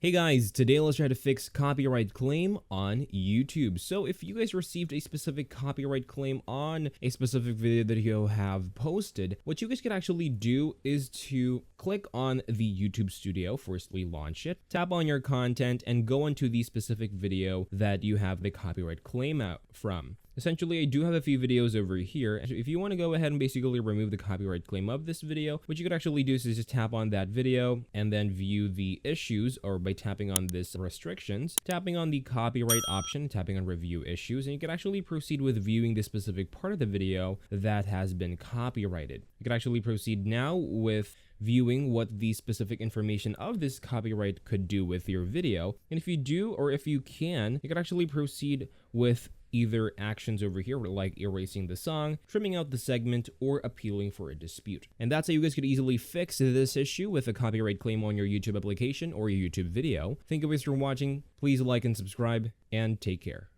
Hey guys, today let's try to fix copyright claim on YouTube. So if you guys received a specific copyright claim on a specific video that you have posted, what you guys could actually do is to click on the YouTube Studio, firstly launch it, tap on your content, and go into the specific video that you have the copyright claim out from. Essentially, I do have a few videos over here. If you want to go ahead and basically remove the copyright claim of this video, what you could actually do is just tap on that video and then view the issues, or by tapping on this restrictions, tapping on the copyright option, tapping on review issues, and you can actually proceed with viewing the specific part of the video that has been copyrighted. You can actually proceed now with viewing what the specific information of this copyright could do with your video. And if you do, or if you can, you could actually proceed with either actions over here, like erasing the song, trimming out the segment, or appealing for a dispute. And that's how you guys could easily fix this issue with a copyright claim on your YouTube application or your YouTube video. Thank you guys for watching. Please like and subscribe, and take care.